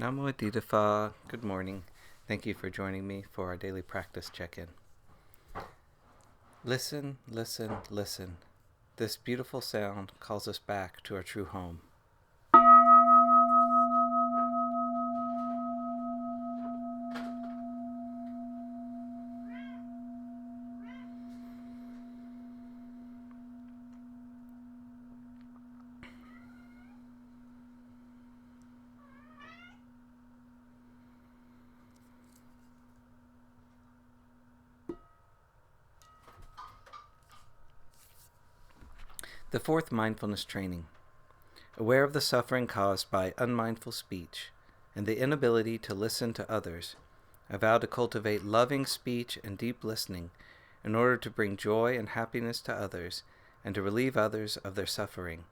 Namo Phat. Good morning. Thank you for joining me for our daily practice check-in. Listen, listen, listen. This beautiful sound calls us back to our true home. The fourth mindfulness training. Aware of the suffering caused by unmindful speech and the inability to listen to others, I vow to cultivate loving speech and deep listening in order to bring joy and happiness to others and to relieve others of their suffering.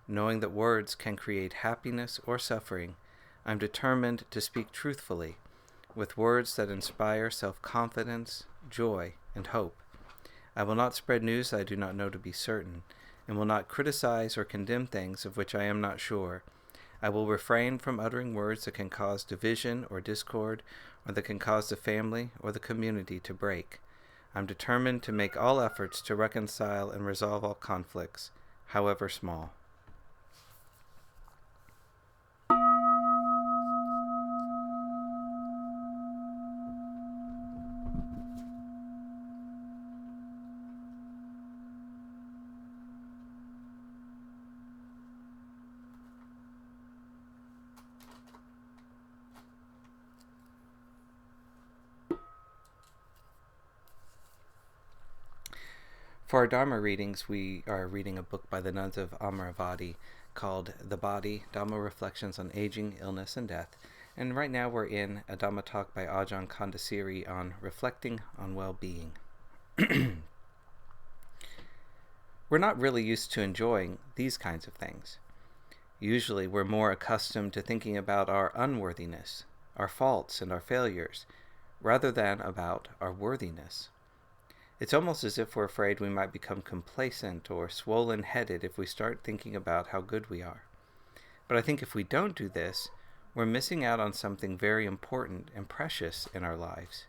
Knowing that words can create happiness or suffering, I am determined to speak truthfully, with words that inspire self-confidence, joy, and hope. I will not spread news I do not know to be certain, and will not criticize or condemn things of which I am not sure. I will refrain from uttering words that can cause division or discord, or that can cause the family or the community to break. I am determined to make all efforts to reconcile and resolve all conflicts, however small. For our Dharma readings, we are reading a book by the nuns of Amaravati called The Body, Dhamma Reflections on Aging, Illness, and Death. And right now we're in a Dhamma talk by Ajahn Candasiri on reflecting on well-being. We're not really used to enjoying these kinds of things. Usually we're more accustomed to thinking about our unworthiness, our faults, and our failures, rather than about our worthiness. It's almost as if we're afraid we might become complacent or swollen-headed if we start thinking about how good we are. But I think if we don't do this, we're missing out on something very important and precious in our lives.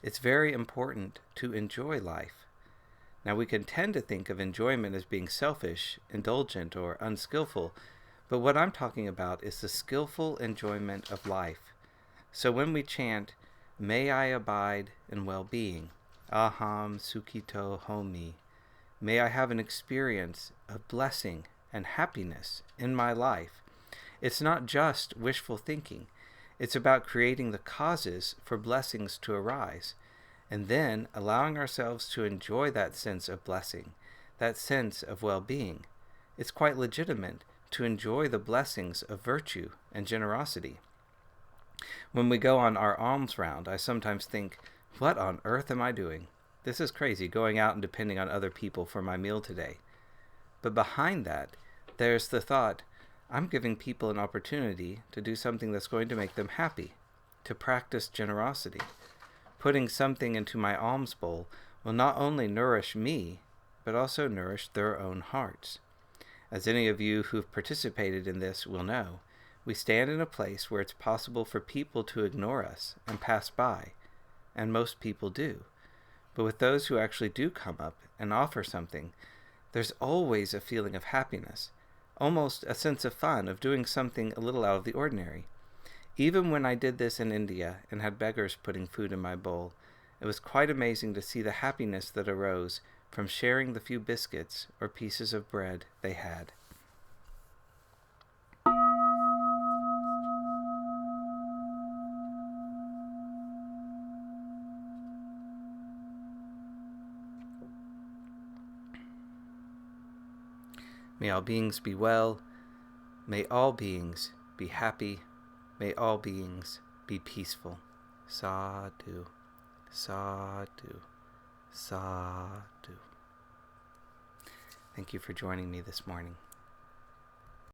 It's very important to enjoy life. Now, we can tend to think of enjoyment as being selfish, indulgent, or unskillful, but what I'm talking about is the skillful enjoyment of life. So when we chant, "May I abide in well-being," Aham Sukhito Homi, may I have an experience of blessing and happiness in my life. It's not just wishful thinking. It's about creating the causes for blessings to arise, and then allowing ourselves to enjoy that sense of blessing, that sense of well-being. It's quite legitimate to enjoy the blessings of virtue and generosity. When we go on our alms round, I sometimes think, what on earth am I doing? This is crazy, going out and depending on other people for my meal today. But behind that, there's the thought, I'm giving people an opportunity to do something that's going to make them happy, to practice generosity. Putting something into my alms bowl will not only nourish me, but also nourish their own hearts. As any of you who've participated in this will know, we stand in a place where it's possible for people to ignore us and pass by, and most people do. But with those who actually do come up and offer something, there's always a feeling of happiness, almost a sense of fun, of doing something a little out of the ordinary. Even when I did this in India and had beggars putting food in my bowl, it was quite amazing to see the happiness that arose from sharing the few biscuits or pieces of bread they had. May all beings be well. May all beings be happy. May all beings be peaceful. Sadhu, sadhu, sadhu. Thank you for joining me this morning.